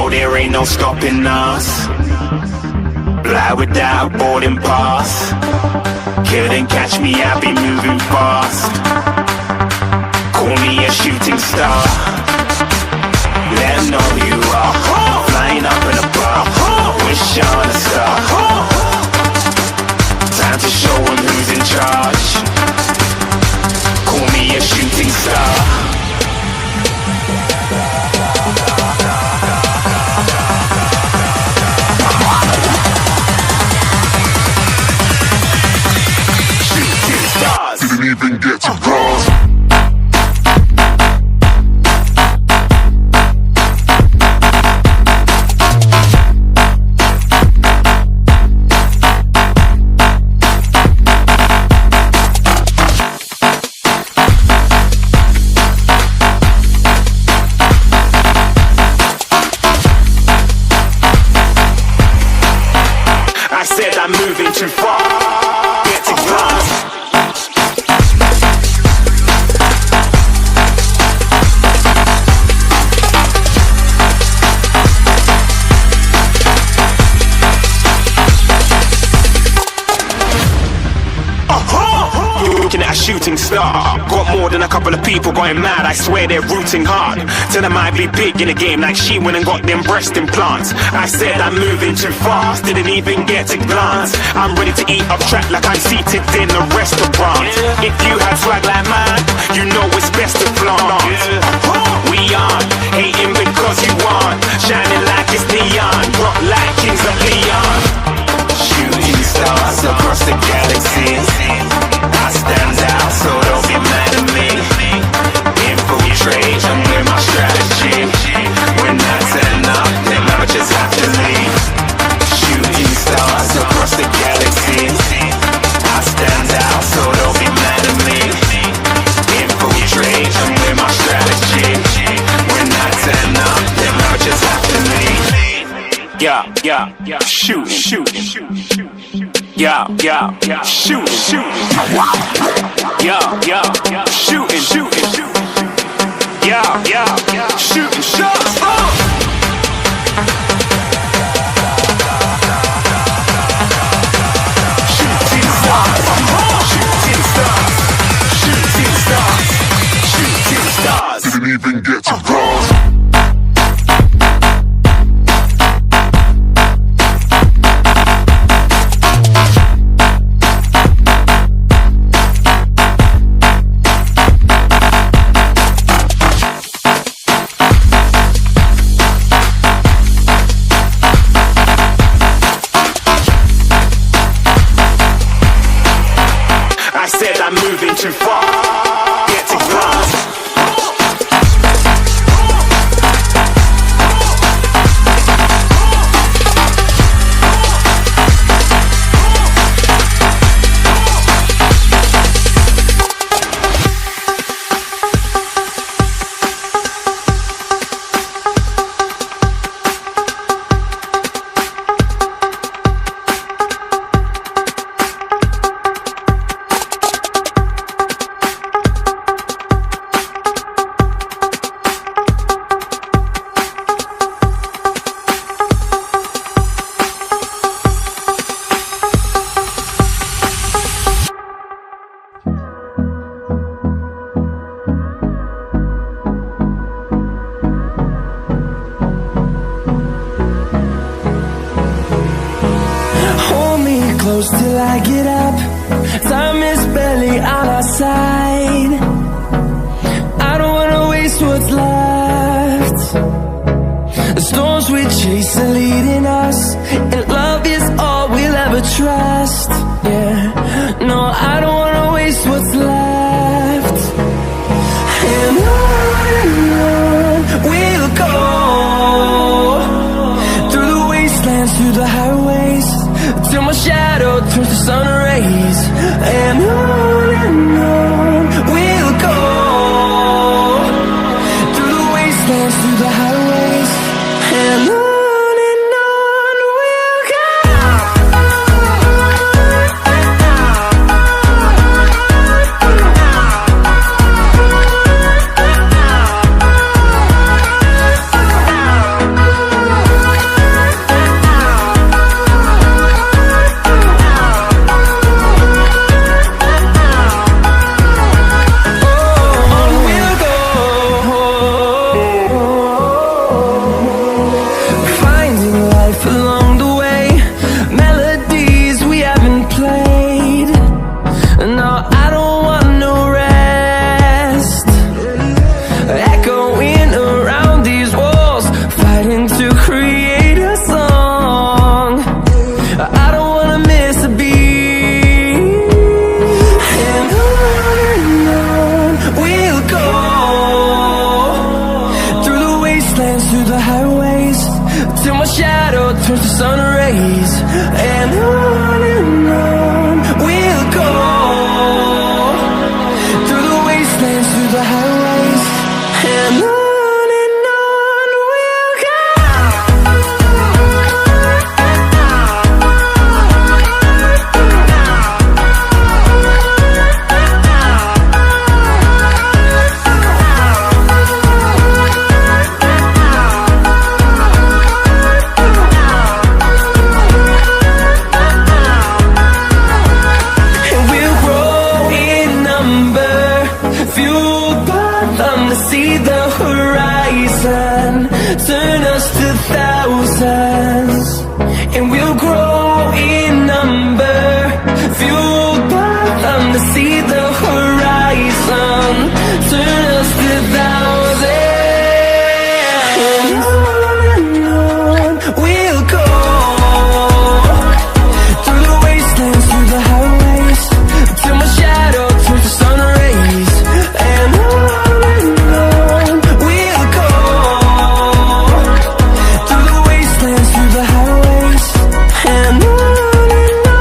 know there ain't no stopping us. Fly without boarding pass. Couldn't catch me, I be moving fast. Call me a shooting star. Let 'em know who you are. Flying up in a bar. Wish on a star. Time to show 'em who's in charge. Call me a shooting star. Didn't even get to cross. I said I'm moving too far. Get to glass. Looking at a shooting star. Got more than a couple of people going mad. I swear they're rooting hard. Tell them I be big in the game like she went and got them breast implants. I said I'm moving too fast, didn't even get to glance. I'm ready to eat up track like I'm seated in a restaurant. If you had swag like mine, you know it's best to flaunt. We aren't hating because you aren't shining like it's neon, rock like kings of Leon. Shooting stars across the galaxy. I stand out, so don't be mad at me. Infiltrate, I'm with my strategy. When I turn up, then I just have to leave. Shooting stars across the galaxy. I stand out, so don't be mad at me. Infiltrate, I'm with my strategy. When I turn up, then I just have to leave. Yeah, shooting. Yeah, shooting. Yeah, shooting. Yeah, shooting shots. Shooting stars. Didn't even get to cross. I said I'm moving too far. Get to glass. Close till I get up. Time is barely on our side. I don't wanna waste what's left. The storms we chase are leading us, and love is all we'll ever trust. Yeah, no, I don't wanna waste what's left. And on we'll go, through the wastelands, through the highways, till my shadow turns to sun rays. And on till my shadow turns to sun rays. And on we'll go, through the wastelands, through the highways. And on we'll go. And we'll grow in number, fueled by them to see the horizon, turn us to thousands. And we'll grow in number, fueled by them to see the horizon, turn us to thousands. And on we'll go, through the wastelands, through the highways, till my shadow turns to sun rays. And on we'll go, through the wastelands, through the highways. And on we'll go.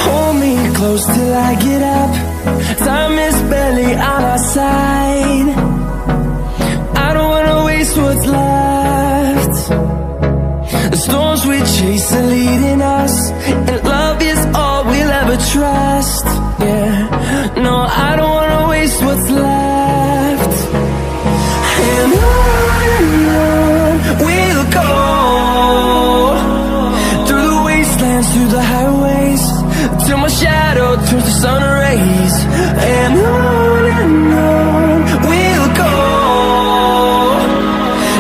Hold me close till I get up. Time is barely on our side. I don't wanna waste what's left. The storms we chase are leading us, and love is all we'll ever trust. Yeah, no, I don't wanna waste what's left. And on we'll go, through the wastelands, through the highways, till my shadow turns to sun rays. And on we'll go,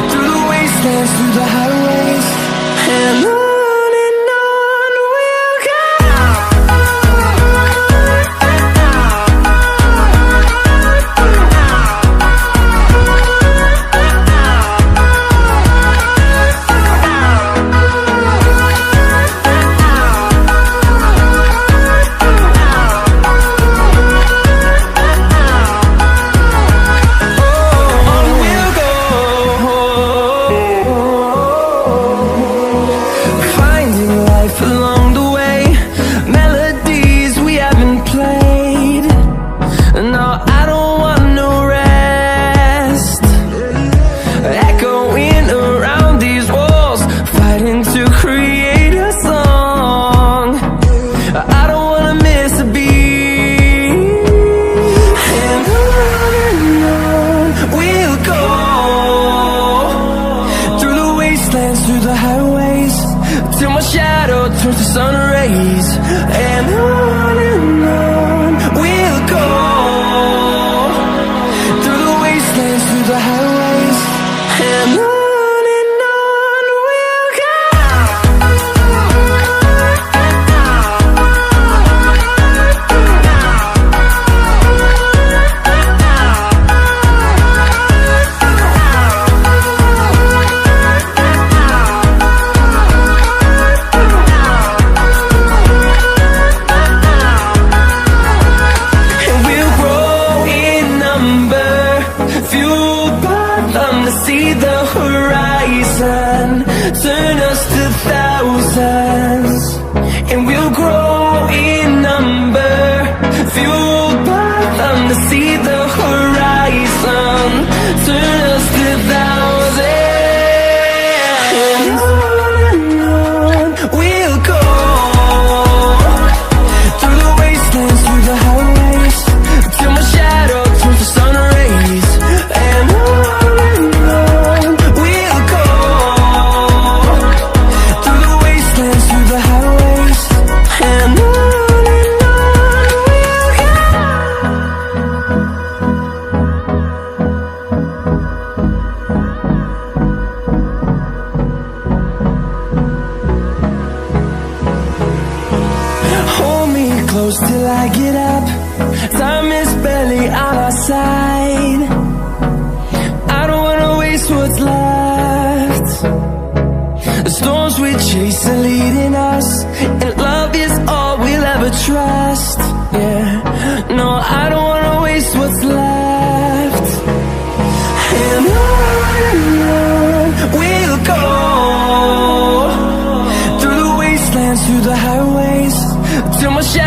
through the wastelands, through the highways. And on we'll go. Finding life along the way, melodies we haven't played. No, I don't want no rest. Echoing around these walls, fighting to create a song. I don't wanna miss a beat. And on we'll go, through the wastelands, through the highways, till my shadow turns to sun rays. And on we'll go, through the wastelands, through the highways. And on we'll go. And we'll grow in number, fueled by them to see the horizon, turn us to thousands. And we'll grow in number, fueled by them to see the horizon, turn us to thousands. And on we'll go, through the wastelands, through the highways, till my shadow turns to sun rays. And on we'll go, through the wastelands, through the highways. And on we'll go. close till I get up. Time is barely on our side. I don't wanna waste what's left. The storms we chase are leading us, and love is all we'll ever trust. Yeah, no, I don't wanna waste what's left. And on we'll go, through the wastelands, through the highways, till my shadow